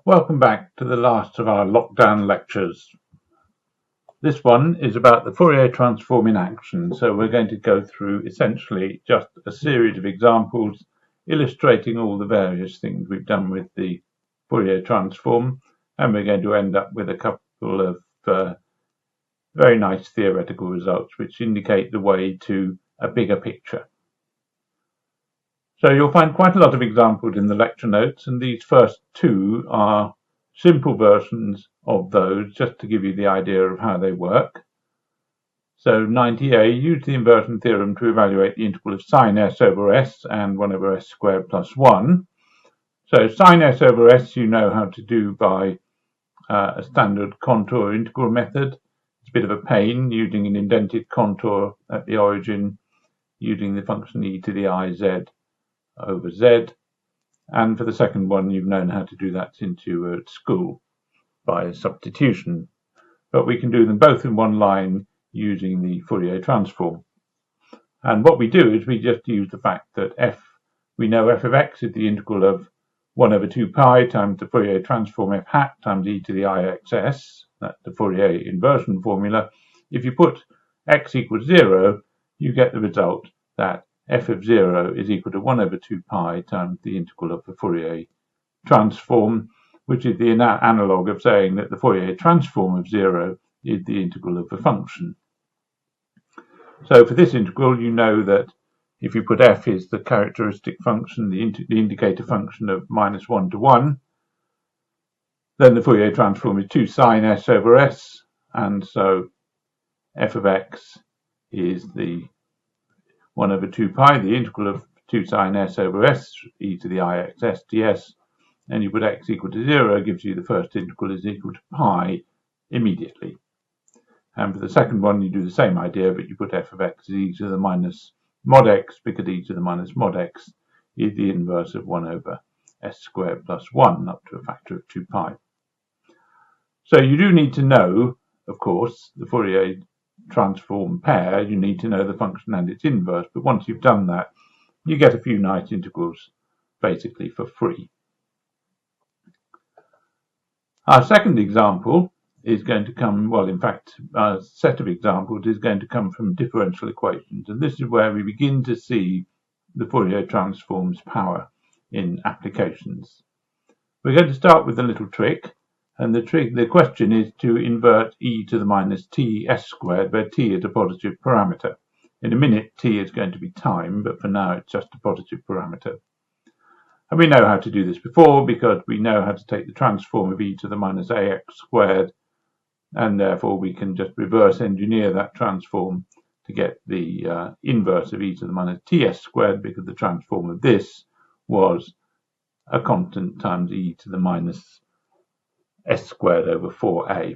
Welcome back to the last of our lockdown lectures. This one is about the Fourier transform in action, so we're going to go through essentially just a series of examples illustrating all the various things we've done with the Fourier transform, and we're going to end up with a couple of very nice theoretical results which indicate the way to a bigger picture. So you'll find quite a lot of examples in the lecture notes, and these first two are simple versions of those, just to give you the idea of how they work. So 90a, use the inversion theorem to evaluate the integral of sine s over s and 1 over s squared plus 1. So sine s over s you know how to do by a standard contour integral method. It's a bit of a pain using an indented contour at the origin, using the function e to the I z over z, and for the second one you've known how to do that since you were at school by substitution, but we can do them both in one line using the Fourier transform. And what we do is we just use the fact that we know f of x is the integral of 1 over 2 pi times the Fourier transform f hat times e to the ixs, that's the Fourier inversion formula. If you put x equals 0, you get the result that f of 0 is equal to 1 over 2 pi times the integral of the Fourier transform, which is the analogue of saying that the Fourier transform of 0 is the integral of the function. So for this integral, you know that if you put f is the characteristic function, the indicator function of minus 1 to 1, then the Fourier transform is 2 sine s over s, and so f of x is the 1 over 2 pi, the integral of 2 sine s over s, e to the ixs ds, and you put x equal to 0, gives you the first integral is equal to pi immediately. And for the second one, you do the same idea, but you put f of x as e to the minus mod x, because e to the minus mod x is the inverse of 1 over s squared plus 1, up to a factor of 2 pi. So you do need to know, of course, the Fourier transform pair. You need to know the function and its inverse, but once you've done that, you get a few nice integrals basically for free. Our second example is going to come, well, in fact, our set of examples is going to come from differential equations, and this is where we begin to see the Fourier transform's power in applications. We're going to start with a little trick, and the question is to invert e to the minus t s squared, where t is a positive parameter. In a minute, t is going to be time, but for now it's just a positive parameter. And we know how to do this before, because we know how to take the transform of e to the minus ax squared, and therefore we can just reverse engineer that transform to get the inverse of e to the minus ts squared, because the transform of this was a constant times e to the minus s squared over 4a.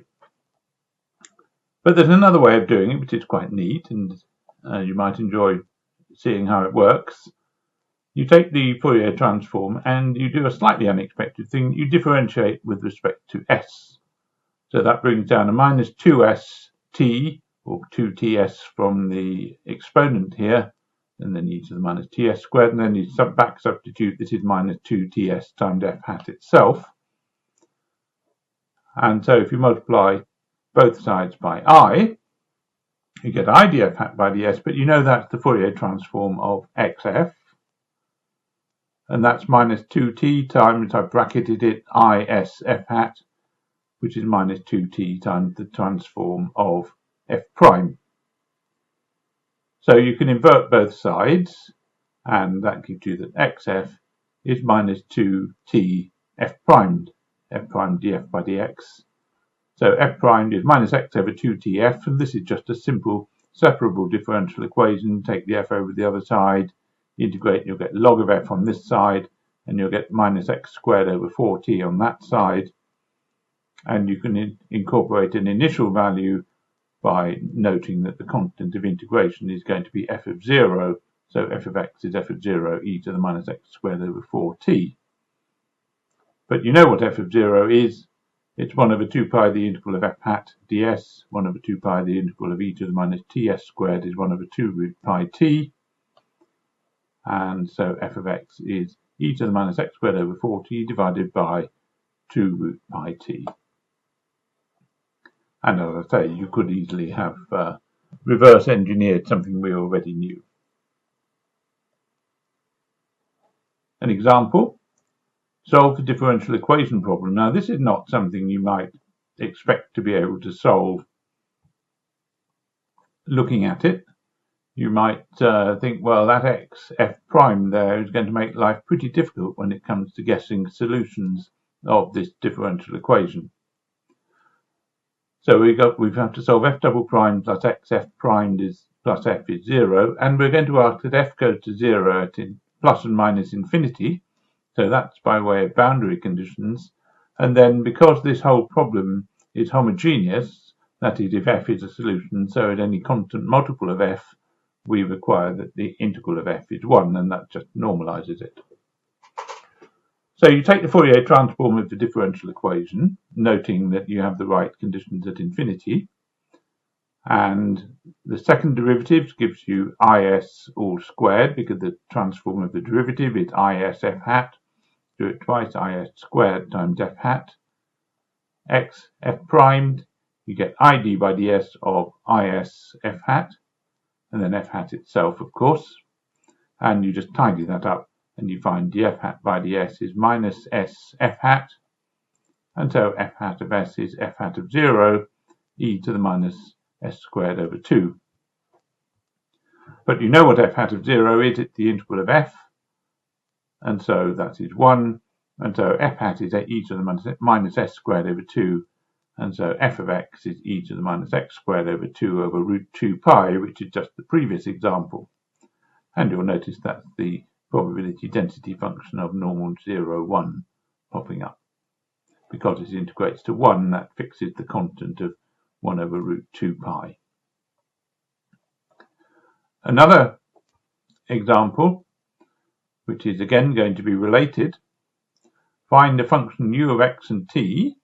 But there's another way of doing it which is quite neat, and you might enjoy seeing how it works. You take the Fourier transform and you do a slightly unexpected thing. You differentiate with respect to s. So that brings down a minus 2st, or 2ts from the exponent here, and then e to the minus ts squared, and then you back substitute, this is minus 2ts times f hat itself. And so if you multiply both sides by I, you get I df hat by ds, but you know that's the Fourier transform of xf, and that's minus 2t times, I've bracketed it, is f hat, which is minus 2t times the transform of f prime. So you can invert both sides, and that gives you that xf is minus 2t f primed df by dx. So f primed is minus x over 2tf, and this is just a simple separable differential equation. Take the f over the other side, integrate, and you'll get log of f on this side, and you'll get minus x squared over 4t on that side. And you can incorporate an initial value by noting that the constant of integration is going to be f of 0, so f of x is f of 0 e to the minus x squared over 4t. But you know what f of 0 is. It's 1 over 2 pi the integral of f hat ds, 1 over 2 pi the integral of e to the minus ts squared is 1 over 2 root pi t, and so f of x is e to the minus x squared over 4t divided by 2 root pi t. And as I say, you could easily have reverse engineered something we already knew. An example: solve the differential equation problem. Now, this is not something you might expect to be able to solve looking at it. You might think, well, that x f prime there is going to make life pretty difficult when it comes to guessing solutions of this differential equation. So we have to solve f double prime plus x f primed is plus f is 0, and we're going to ask that f goes to 0 at plus and minus infinity. So that's by way of boundary conditions. And then because this whole problem is homogeneous, that is, if f is a solution, so at any constant multiple of f, we require that the integral of f is 1, and that just normalizes it. So you take the Fourier transform of the differential equation, noting that you have the right conditions at infinity, and the second derivative gives you is all squared, because the transform of the derivative is is f hat. Do it twice, is squared times f hat. X f primed, you get id by ds of is f hat, and then f hat itself, of course, and you just tidy that up, and you find df hat by ds is minus s f hat, and so f hat of s is f hat of 0, e to the minus s squared over 2. But you know what f hat of 0 is, it's the integral of f, and so that is 1, and so f hat is e to the minus s squared over 2, and so f of x is e to the minus x squared over 2 over root 2 pi, which is just the previous example. And you'll notice that's the probability density function of normal 0, 1 popping up. Because it integrates to 1, that fixes the constant of 1 over root 2 pi. Another example, which is again going to be related: find the function u of x and t,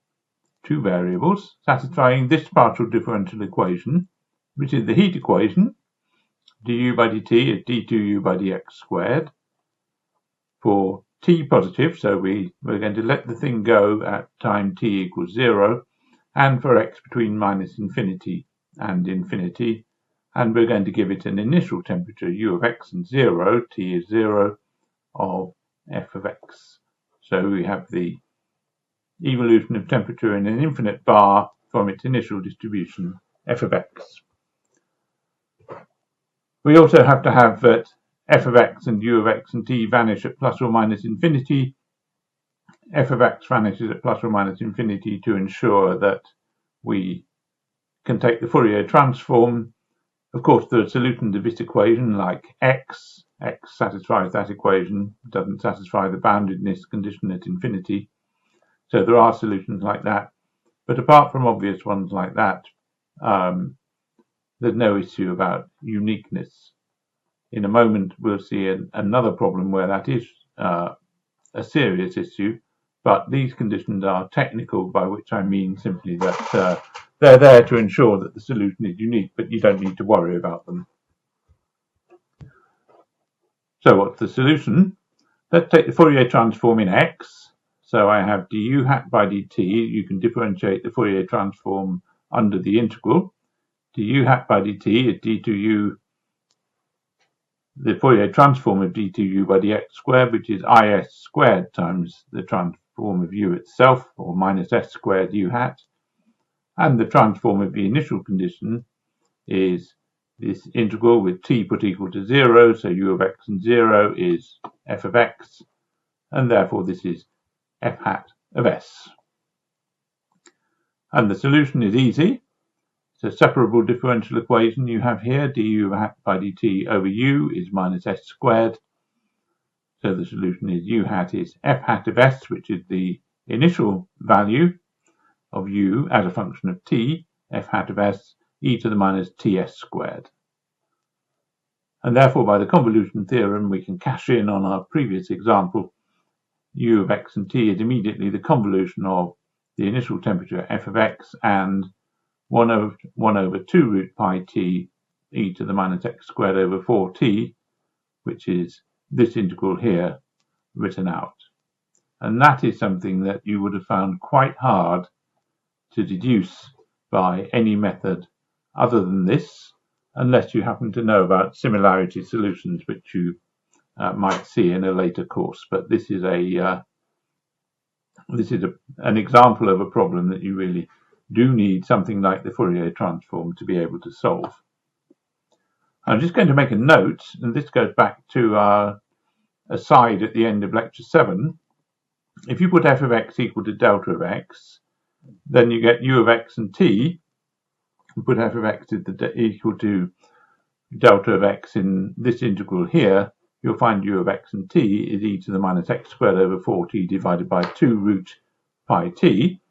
two variables, satisfying this partial differential equation, which is the heat equation. Du by dt is d2u by dx squared. For t positive, so we're going to let the thing go at time t equals 0, and for x between minus infinity and infinity, and we're going to give it an initial temperature u of x and 0, t is 0, of f of x. So we have the evolution of temperature in an infinite bar from its initial distribution, f of x. We also have to have that f of x and u of x and t vanish at plus or minus infinity. F of x vanishes at plus or minus infinity to ensure that we can take the Fourier transform. Of course, there are solutions of this equation like x satisfies that equation, doesn't satisfy the boundedness condition at infinity. So there are solutions like that. But apart from obvious ones like that, there's no issue about uniqueness. In a moment, we'll see another problem where that is a serious issue, but these conditions are technical, by which I mean simply that they're there to ensure that the solution is unique, but you don't need to worry about them. So what's the solution? Let's take the Fourier transform in x. So I have du hat by dt. You can differentiate the Fourier transform under the integral. Du hat by dt is d2u, the Fourier transform of d2u by dx squared, which is is squared times the transform of u itself, or minus s squared u hat. And the transform of the initial condition is this integral with t put equal to 0, so u of x and 0 is f of x, and therefore this is f hat of s. And the solution is easy. It's a separable differential equation you have here. Du hat by dt over u is minus s squared. So the solution is u hat is f hat of s, which is the initial value of u as a function of t, f hat of s, e to the minus ts squared. And therefore, by the convolution theorem, we can cash in on our previous example. U of x and t is immediately the convolution of the initial temperature f of x and 1 over 2 root pi t e to the minus x squared over 4t, which is this integral here written out. and that is something that you would have found quite hard to deduce by any method other than this, unless you happen to know about similarity solutions, which you might see in a later course. But this is an example of a problem that you really do need something like the Fourier transform to be able to solve. I'm just going to make a note, and this goes back to our aside at the end of lecture 7. If you put f of x equal to delta of x, then you get u of x and t. You put f of x equal to delta of x in this integral here, you'll find u of x and t is e to the minus x squared over 4t divided by 2 root pi t.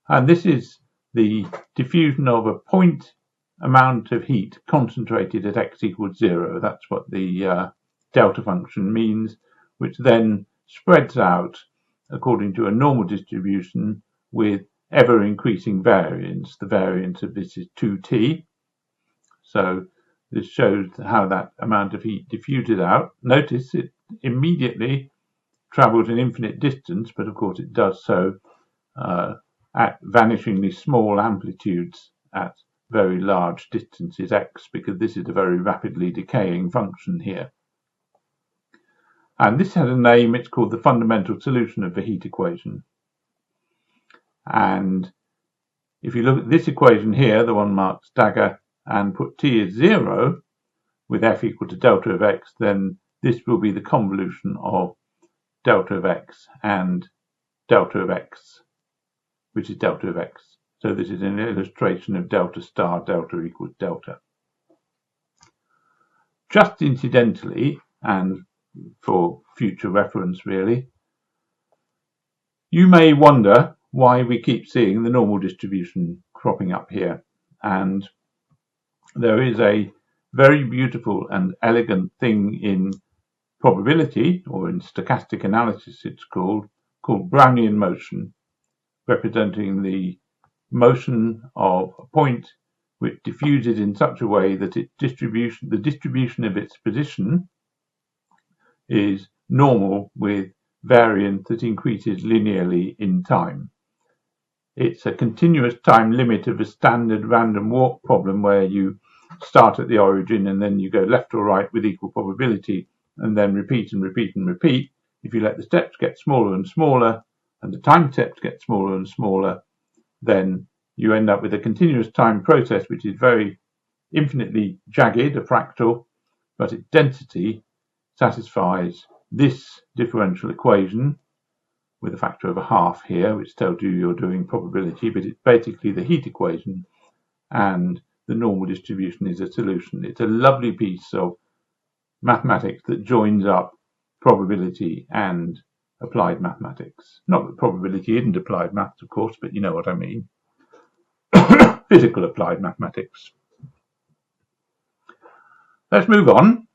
And this is the diffusion of a point amount of heat concentrated at x equals 0. That's what the delta function means, which then spreads out according to a normal distribution with ever increasing variance. The variance of this is 2t. So this shows how that amount of heat diffuses out. Notice it immediately travels an infinite distance, but of course it does so at vanishingly small amplitudes at very large distances x, because this is a very rapidly decaying function here. And this has a name. It's called the fundamental solution of the heat equation. And if you look at this equation here, the one marked dagger, and put t as 0 with f equal to delta of x, then this will be the convolution of delta of x and delta of x, which is delta of x. So this is an illustration of delta star delta equals delta. Just incidentally, and for future reference really, you may wonder why we keep seeing the normal distribution cropping up here. And there is a very beautiful and elegant thing in probability, or in stochastic analysis it's called Brownian motion, representing the motion of a point which diffuses in such a way that the distribution of its position is normal with variance that increases linearly in time. It's a continuous time limit of a standard random walk problem where you start at the origin and then you go left or right with equal probability and then repeat and repeat and repeat. If you let the steps get smaller and smaller and the time steps get smaller and smaller, then you end up with a continuous time process which is very infinitely jagged, a fractal, but its density satisfies this differential equation with a factor of a half here, which tells you you're doing probability, but it's basically the heat equation, and the normal distribution is a solution. It's a lovely piece of mathematics that joins up probability and applied mathematics. Not that probability isn't applied maths, of course, but you know what I mean. Physical applied mathematics. Let's move on.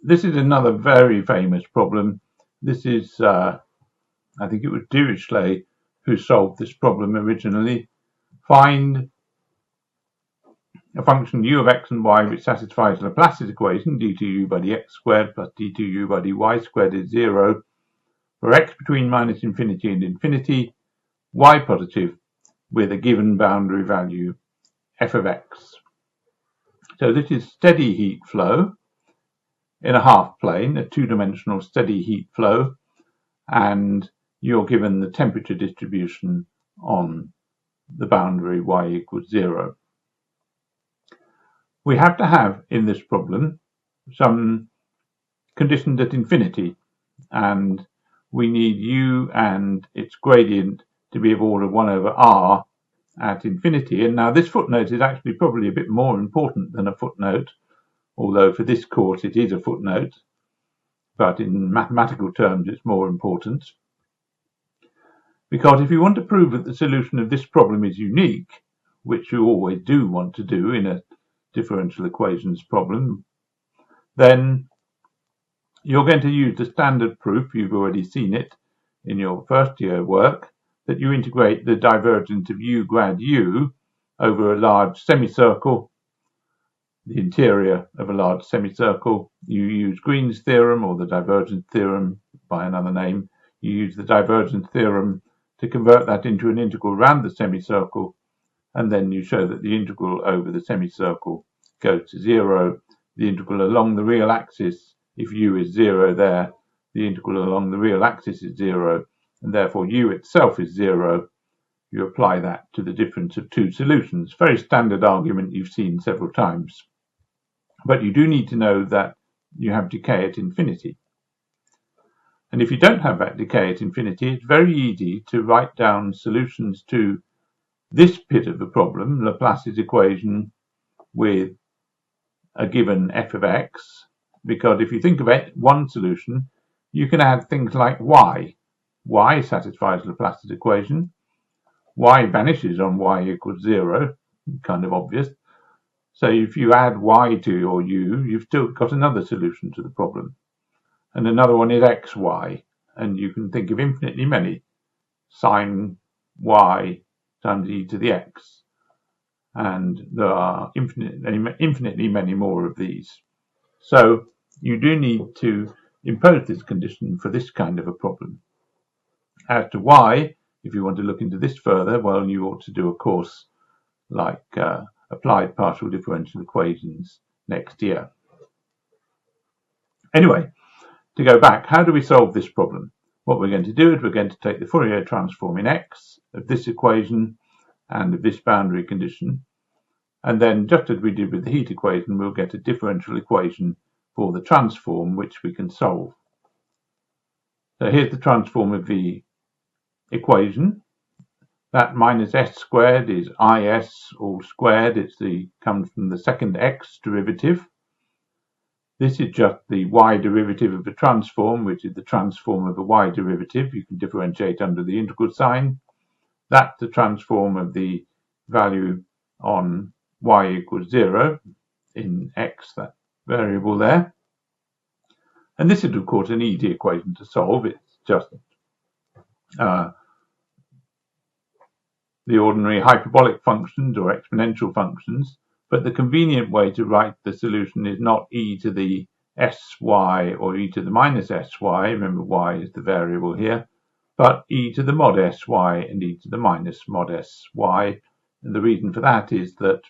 This is another very famous problem. This is, I think it was Dirichlet who solved this problem originally. Find a function u of x and y which satisfies Laplace's equation d2u by dx squared plus d2u by dy squared is 0 for x between minus infinity and infinity, y positive, with a given boundary value f of x. So this is steady heat flow in a half plane, a two-dimensional steady heat flow, and you're given the temperature distribution on the boundary y equals 0. We have to have in this problem some conditions at infinity, and we need u and its gradient to be of order 1 over r at infinity. And now this footnote is actually probably a bit more important than a footnote, although for this course it is a footnote, but in mathematical terms it's more important. Because if you want to prove that the solution of this problem is unique, which you always do want to do in a differential equations problem, then you're going to use the standard proof, you've already seen it in your first year work, that you integrate the divergence of u grad u over a large semicircle, the interior of a large semicircle. You use Green's theorem, or the divergence theorem by another name. you use the divergence theorem to convert that into an integral around the semicircle, and then you show that the integral over the semicircle goes to 0. The integral along the real axis, if u is 0 there, the integral along the real axis is 0, and therefore u itself is 0. You apply that to the difference of two solutions. Very standard argument you've seen several times. But you do need to know that you have decay at infinity. And if you don't have that decay at infinity, it's very easy to write down solutions to this bit of the problem, Laplace's equation with a given f of x, because if you think of it, one solution, you can add things like y. Y satisfies Laplace's equation. Y vanishes on y equals 0, kind of obvious. So if you add y to your u, you've still got another solution to the problem. And another one is xy, and you can think of infinitely many sine y times e to the x. And there are infinitely many more of these. So you do need to impose this condition for this kind of a problem. As to y, if you want to look into this further, well, you ought to do a course like applied partial differential equations next year. Anyway, to go back, how do we solve this problem? What we're going to do is we're going to take the Fourier transform in x of this equation and of this boundary condition, and then just as we did with the heat equation, we'll get a differential equation for the transform which we can solve. So here's the transform of the equation. That minus s squared is is all squared. Comes from the second x derivative. This is just the y derivative of the transform, which is the transform of the y derivative. You can differentiate under the integral sign. That's the transform of the value on y equals 0 in x, that variable there. And this is, of course, an easy equation to solve. It's just the ordinary hyperbolic functions or exponential functions, but the convenient way to write the solution is not e to the sy or e to the minus sy, remember y is the variable here, but e to the mod sy and e to the minus mod sy. And the reason for that is that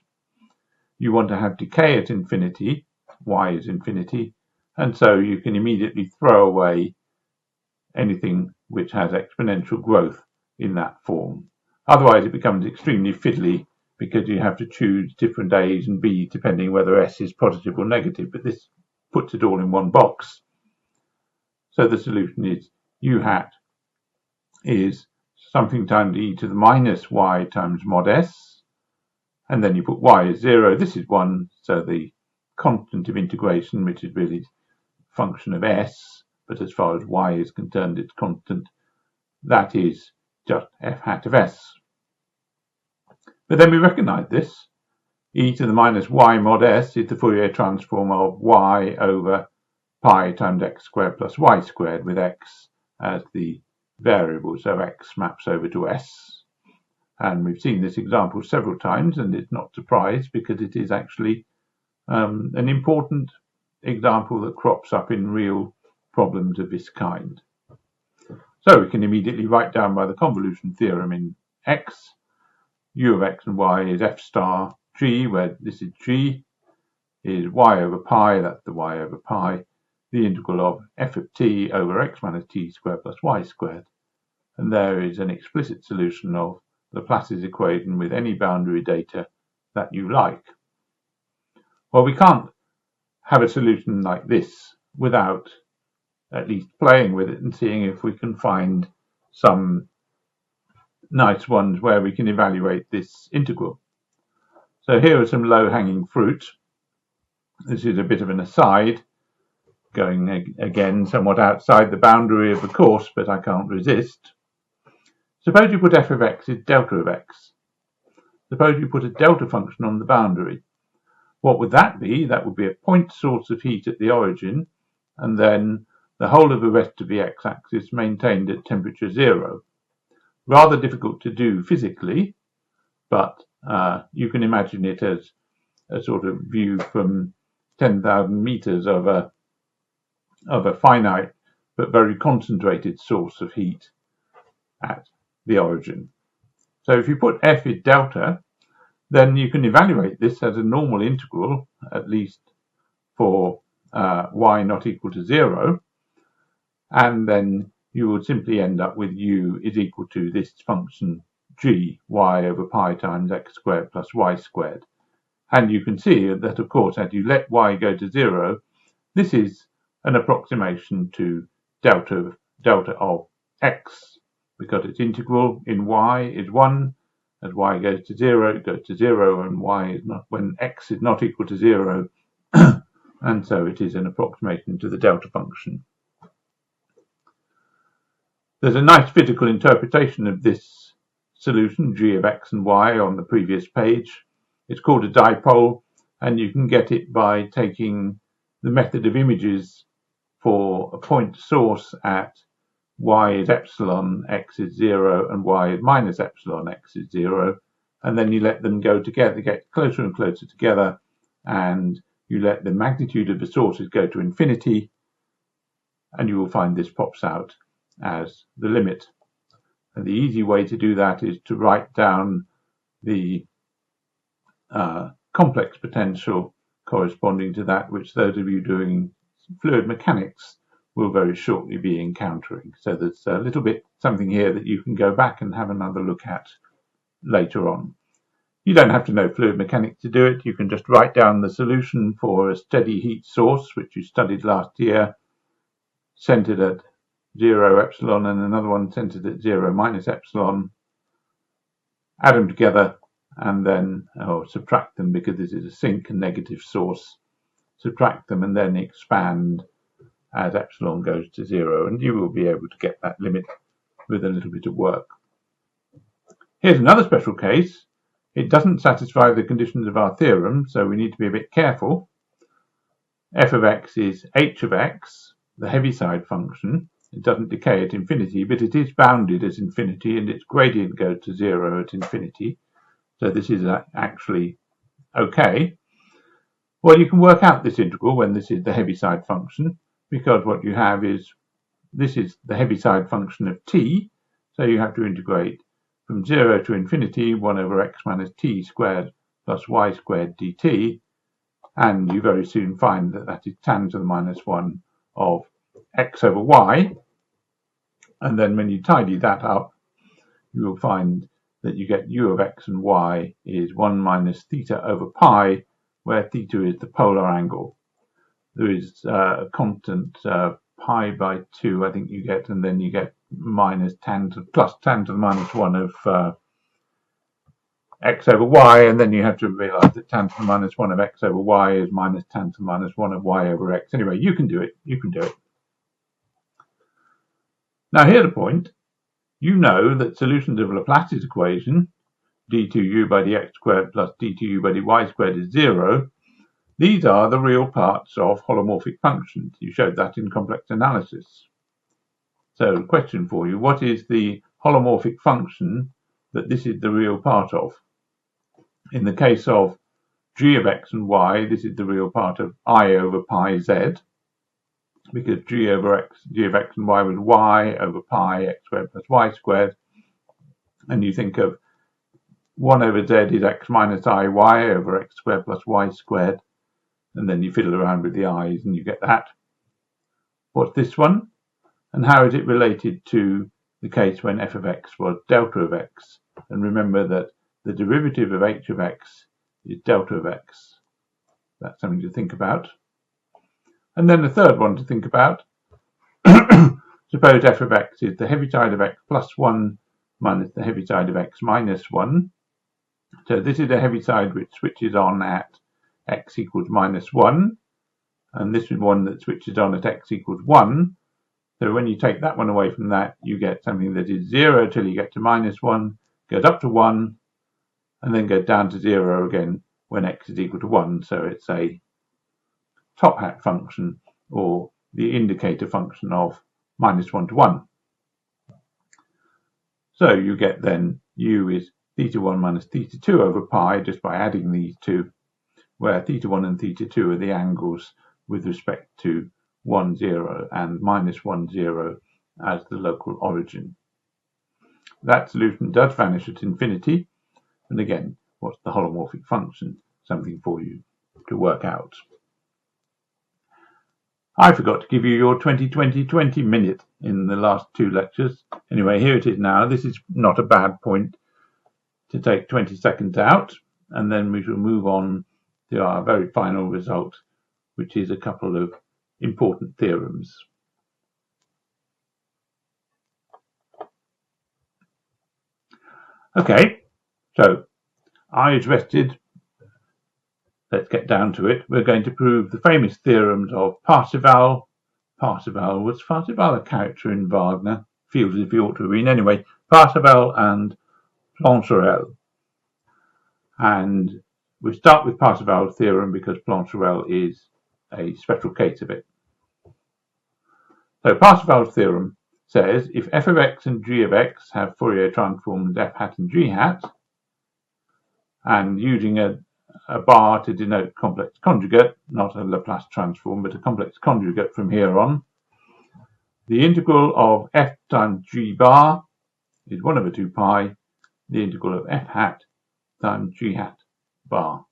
you want to have decay at infinity, y is infinity, and so you can immediately throw away anything which has exponential growth in that form. Otherwise it becomes extremely fiddly because you have to choose different a's and b's depending whether s is positive or negative, but this puts it all in one box. So the solution is u hat is something times e to the minus y times mod s, and then you put y as 0, this is 1, so the constant of integration, which is really a function of s, but as far as y is concerned it's constant, that is just f hat of s. But then we recognize this. E to the minus y mod s is the Fourier transform of y over pi times x squared plus y squared, with x as the variable, so x maps over to s. And we've seen this example several times, and it's not surprised because it is actually an important example that crops up in real problems of this kind. So we can immediately write down by the convolution theorem in x, u of x and y is f star g, where this is g, is y over pi, that's the y over pi, the integral of f of t over x minus t squared plus y squared. And there is an explicit solution of Laplace's equation with any boundary data that you like. Well, we can't have a solution like this without at least playing with it and seeing if we can find some nice ones where we can evaluate this integral. So here are some low-hanging fruit. This is a bit of an aside, going again somewhat outside the boundary of the course, but I can't resist. Suppose you put f of x is delta of x. Suppose you put a delta function on the boundary. What would that be? That would be a point source of heat at the origin, and then the whole of the rest of the x-axis maintained at temperature 0. Rather difficult to do physically, but you can imagine it as a sort of view from 10,000 meters of a finite but very concentrated source of heat at the origin. So if you put f is delta, then you can evaluate this as a normal integral, at least for y not equal to 0, and then you would simply end up with u is equal to this function g, y over pi times x squared plus y squared. And you can see that, of course, as you let y go to 0, this is an approximation to delta of x, because its integral in y is 1. As y goes to 0, it goes to 0, and y is not, when x is not equal to 0, and so it is an approximation to the delta function. There's a nice physical interpretation of this solution, g of x and y, on the previous page. It's called a dipole, and you can get it by taking the method of images for a point source at y is epsilon, x is 0, and y is minus epsilon, x is 0. And then you let them go together, get closer and closer together, and you let the magnitude of the sources go to infinity, and you will find this pops out as the limit. And the easy way to do that is to write down the complex potential corresponding to that, which those of you doing fluid mechanics will very shortly be encountering. So there's a little bit something here that you can go back and have another look at later on. You don't have to know fluid mechanics to do it. You can just write down the solution for a steady heat source, which you studied last year, centered at 0 epsilon, and another one centered at 0 minus epsilon. Add them together and then subtract them, because this is a sink and negative source. Subtract them and then expand as epsilon goes to 0, and you will be able to get that limit with a little bit of work. Here's another special case. It doesn't satisfy the conditions of our theorem, so we need to be a bit careful. F of x is h of x, the Heaviside function. It doesn't decay at infinity, but it is bounded as infinity, and its gradient goes to 0 at infinity. So this is actually okay. Well, you can work out this integral when this is the Heaviside function, because what you have is, this is the Heaviside function of t, so you have to integrate from 0 to infinity 1 over x minus t squared plus y squared dt, and you very soon find that that is tan to the minus 1 of x over y. And then when you tidy that up, you will find that you get u of x and y is 1 minus theta over pi, where theta is the polar angle. There is a constant pi by 2, I think you get, and then you get minus plus tan to the minus 1 of x over y, and then you have to realize that tan to the minus 1 of x over y is minus tan to the minus 1 of y over x. Anyway, you can do it. You can do it. Now, here's the point. You know that solutions of Laplace's equation, d2u by dx squared plus d2u by dy squared is 0. These are the real parts of holomorphic functions. You showed that in complex analysis. So, question for you, what is the holomorphic function that this is the real part of? In the case of g of x and y, this is the real part of I over pi z, because g of x and y was y over pi x squared plus y squared, and you think of 1 over z is x minus I y over x squared plus y squared, and then you fiddle around with the i's and you get that. What's this one? And how is it related to the case when f of x was delta of x? And remember that the derivative of h of x is delta of x. That's something to think about. And then the third one to think about. Suppose f of x is the Heaviside of x plus 1 minus the Heaviside of x minus 1. So this is a Heaviside which switches on at x equals minus 1. And this is one that switches on at x equals 1. So when you take that one away from that, you get something that is 0 till you get to minus 1, goes up to 1, and then goes down to 0 again when x is equal to 1. So it's a top hat function, or the indicator function of minus 1 to 1. So you get then u is theta 1 minus theta 2 over pi, just by adding these two, where theta 1 and theta 2 are the angles with respect to 1, 0 and minus 1, 0 as the local origin. That solution does vanish at infinity. And again, what's the holomorphic function? Something for you to work out. I forgot to give you your 20-20-20 minute in the last two lectures. Anyway, here it is now. This is not a bad point to take 20 seconds out, and then we shall move on to our very final result, which is a couple of important theorems. Okay, so I is rested. Let's get down to it. We're going to prove the famous theorems of Parseval. Was Parseval a character in Wagner? Feels as if he ought to have been. Anyway, Parseval and Plancherel. And we start with Parseval's theorem because Plancherel is a special case of it. So Parseval's theorem says if f of x and g of x have Fourier transforms f hat and g hat, and using a bar to denote complex conjugate, not a Laplace transform, but a complex conjugate from here on, the integral of f times g bar is 1 over 2 pi, the integral of f hat times g hat bar.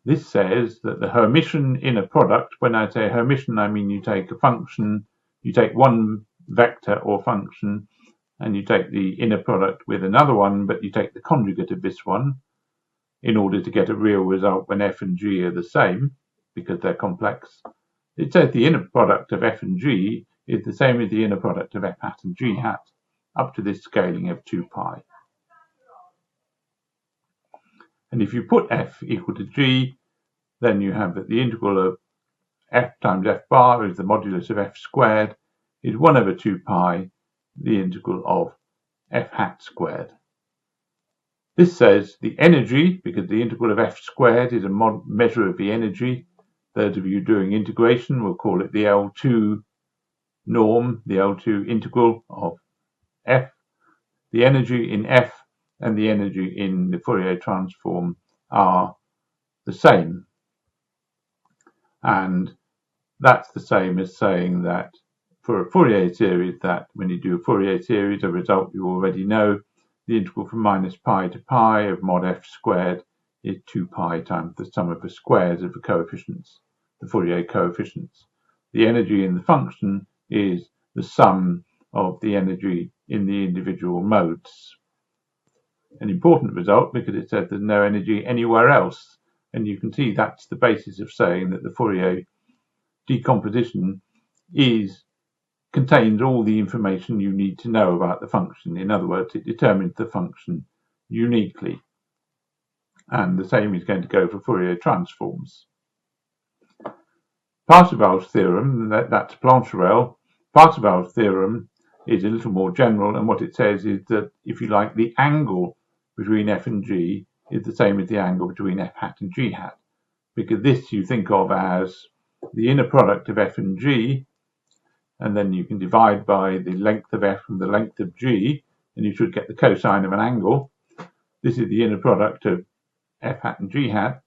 This says that the Hermitian inner product, when I say Hermitian, I mean you take a function, you take one vector or function, and you take the inner product with another one, but you take the conjugate of this one in order to get a real result when f and g are the same, because they're complex. It says the inner product of f and g is the same as the inner product of f hat and g hat, up to this scaling of 2 pi. And if you put f equal to g, then you have that the integral of f times f bar is the modulus of f squared, is 1 over 2 pi, the integral of f hat squared. This says the energy, because the integral of f squared is a measure of the energy. Those of you doing integration will call it the L2 norm, the L2 integral of f. The energy in f and the energy in the Fourier transform are the same. And that's the same as saying that for a Fourier series, that when you do a Fourier series, a result you already know, the integral from minus pi to pi of mod f squared is 2 pi times the sum of the squares of the coefficients, the Fourier coefficients. The energy in the function is the sum of the energy in the individual modes. An important result because it says there's no energy anywhere else. And you can see that's the basis of saying that the Fourier decomposition contains all the information you need to know about the function. In other words, it determines the function uniquely. And the same is going to go for Fourier transforms. Parseval's theorem, that's Plancherel. Parseval's theorem is a little more general, and what it says is that, if you like, the angle between f and g is the same as the angle between f hat and g hat, because this you think of as the inner product of f and g, and then you can divide by the length of f and the length of g, and you should get the cosine of an angle. This is the inner product of f hat and g hat,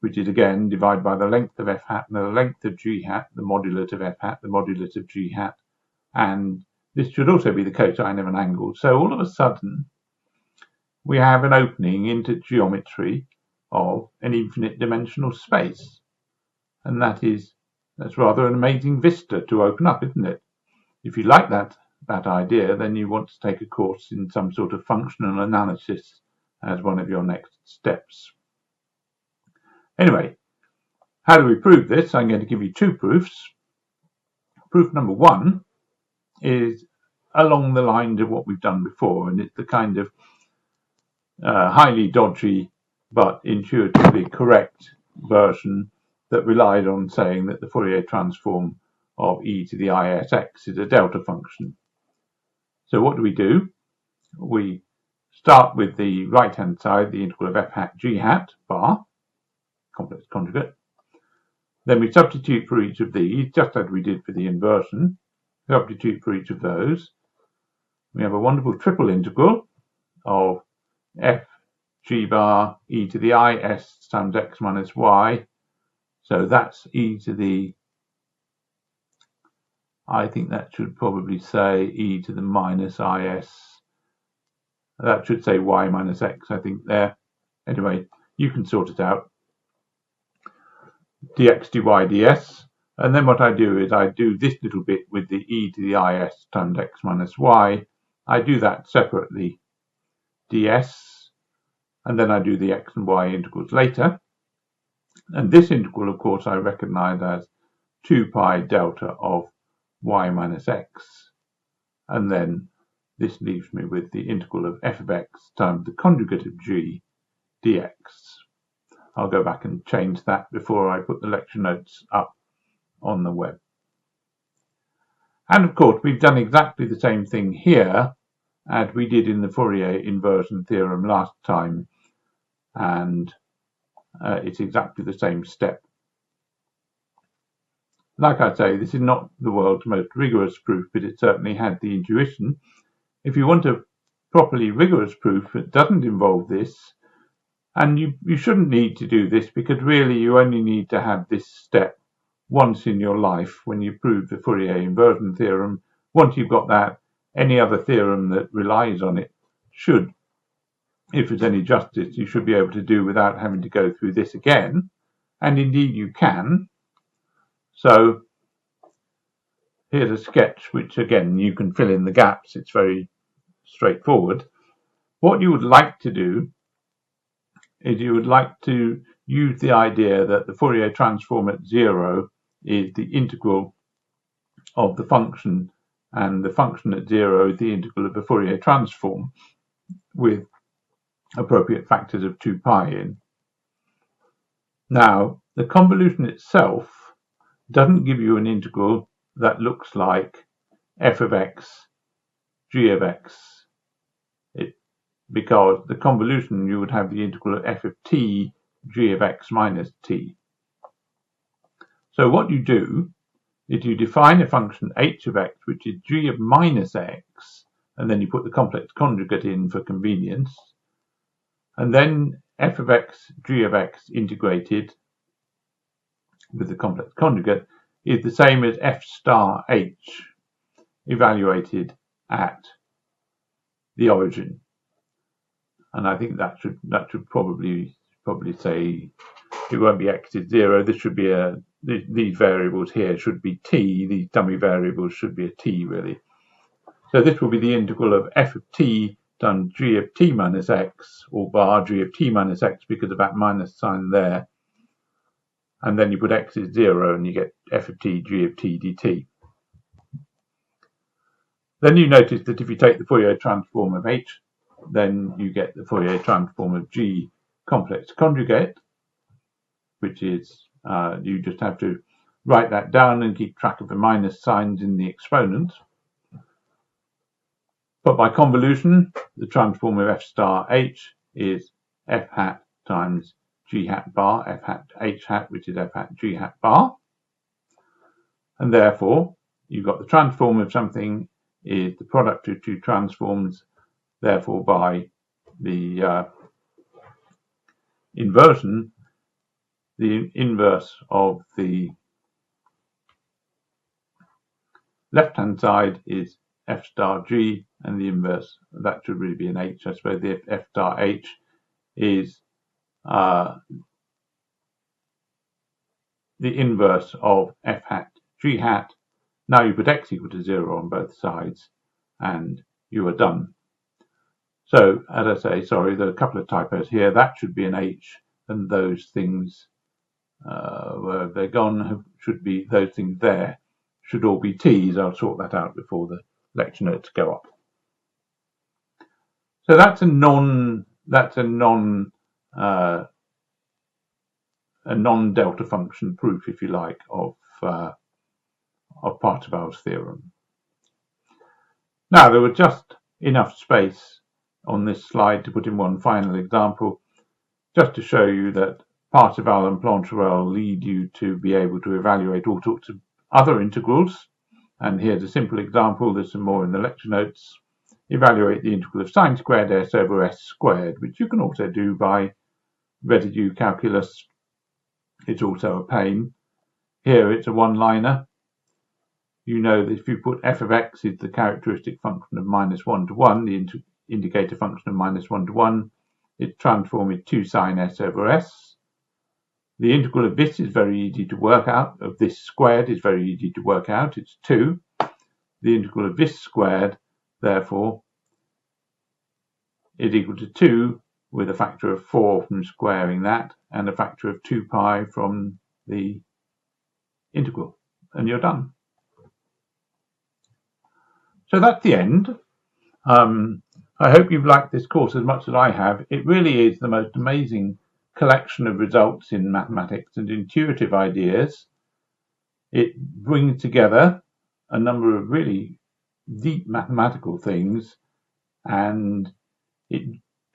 which is again divided by the length of f hat and the length of g hat, the modulus of f hat, the modulus of g hat, and this should also be the cosine of an angle. So all of a sudden, we have an opening into geometry of an infinite dimensional space. And that's rather an amazing vista to open up, isn't it? If you like that idea, then you want to take a course in some sort of functional analysis as one of your next steps. Anyway, how do we prove this? I'm going to give you two proofs. Proof number one is along the lines of what we've done before, and it's the kind of highly dodgy but intuitively correct version that relied on saying that the Fourier transform of e to the isx is a delta function. So what do? We start with the right-hand side, the integral of f hat g hat bar, complex conjugate. Then we substitute for each of these, just as we did for the inversion. Substitute for each of those. We have a wonderful triple integral of f g bar e to the I s times x minus y. So that's e to the I think that should probably say e to the minus is. That should say y minus x, I think, there. Anyway, you can sort it out. dx dy ds. And then what I do is I do this little bit with the e to the is times x minus y. I do that separately, ds, and then I do the x and y integrals later. And this integral, of course, I recognize as 2 pi delta of y minus x. And then this leaves me with the integral of f of x times the conjugate of g dx. I'll go back and change that before I put the lecture notes up on the web. And of course, we've done exactly the same thing here as we did in the Fourier inversion theorem last time, and it's exactly the same step. Like I say, this is not the world's most rigorous proof, but it certainly had the intuition. If you want a properly rigorous proof that doesn't involve this, and you shouldn't need to do this, because really you only need to have this step once in your life when you prove the Fourier inversion theorem. Once you've got that, any other theorem that relies on it should, if it's any justice, you should be able to do without having to go through this again. And indeed you can. So here's a sketch which, again, you can fill in the gaps. It's very straightforward. What you would like to do is you would like to use the idea that the Fourier transform at 0 is the integral of the function, and the function at 0 is the integral of the Fourier transform with appropriate factors of 2 pi in. Now, the convolution itself doesn't give you an integral that looks like f of x, g of x, because the convolution you would have the integral of f of t, g of x minus t. So what you do is you define a function h of x, which is g of minus x, and then you put the complex conjugate in for convenience, and then f of x, g of x integrated with the complex conjugate is the same as f star h evaluated at the origin. And I think that should probably say it won't be x is 0. This should be these variables here should be t. These dummy variables should be a t, really. So this will be the integral of f of t times g of t minus x, or bar g of t minus x because of that minus sign there. And then you put x is 0 and you get f of t, g of t dt. Then you notice that if you take the Fourier transform of h, then you get the Fourier transform of g complex conjugate, which is, you just have to write that down and keep track of the minus signs in the exponent. But by convolution, the transform of f star h is f hat times g hat bar, f hat h hat, which is f hat g hat bar. And therefore, you've got the transform of something is the product of two transforms. Therefore, by the inversion, the inverse of the left-hand side is f star g, and the inverse, that should really be an h, I suppose. The f star h is the inverse of f hat g hat. Now you put x equal to 0 on both sides, and you are done. So, as I say, sorry, there are a couple of typos here. That should be an h, and those things, where they're gone, should be, those things there should all be t's. I'll sort that out before the lecture notes go up. So that's a non-delta function proof, if you like, of Parseval's theorem. Now, there was just enough space on this slide to put in one final example, just to show you that Parseval and Plancherel lead you to be able to evaluate all sorts of other integrals. And here's a simple example. There's some more in the lecture notes. Evaluate the integral of sine squared s over s squared, which you can also do by residue calculus. It's also a pain. Here it's a one-liner. you know that if you put f of x is the characteristic function of -1 to 1, the indicator function of -1 to 1, its transform is 2 sine s over s. The integral of this is very easy to work out, of this squared is very easy to work out, it's 2. The integral of this squared, therefore, is equal to 2 with a factor of 4 from squaring that and a factor of 2 pi from the integral, and you're done. So that's the end. I hope you've liked this course as much as I have. It really is the most amazing collection of results in mathematics and intuitive ideas. It brings together a number of really deep mathematical things, and it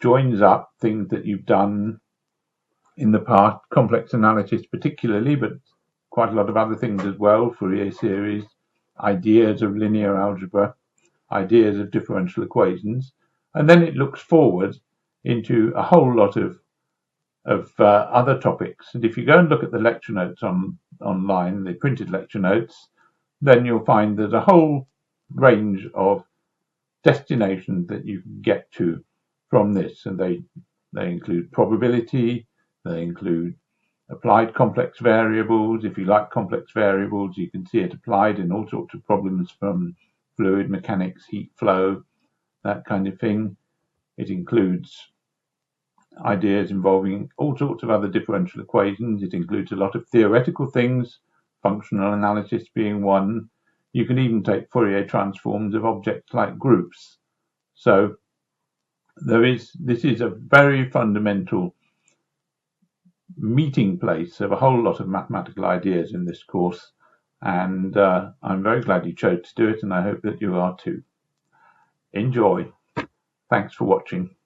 joins up things that you've done in the past, complex analysis particularly, but quite a lot of other things as well, Fourier series, ideas of linear algebra, ideas of differential equations, and then it looks forward into a whole lot of other topics. And if you go and look at the lecture notes online, the printed lecture notes, then you'll find there's a whole range of destinations that you can get to from this, and they include probability, they include applied complex variables. If you like complex variables, you can see it applied in all sorts of problems from fluid mechanics, heat flow, that kind of thing. It includes ideas involving all sorts of other differential equations. It includes a lot of theoretical things, functional analysis being one. You can even take Fourier transforms of objects like groups. So this is a very fundamental meeting place of a whole lot of mathematical ideas in this course, and I'm very glad you chose to do it, and I hope that you are too. Enjoy. Thanks for watching.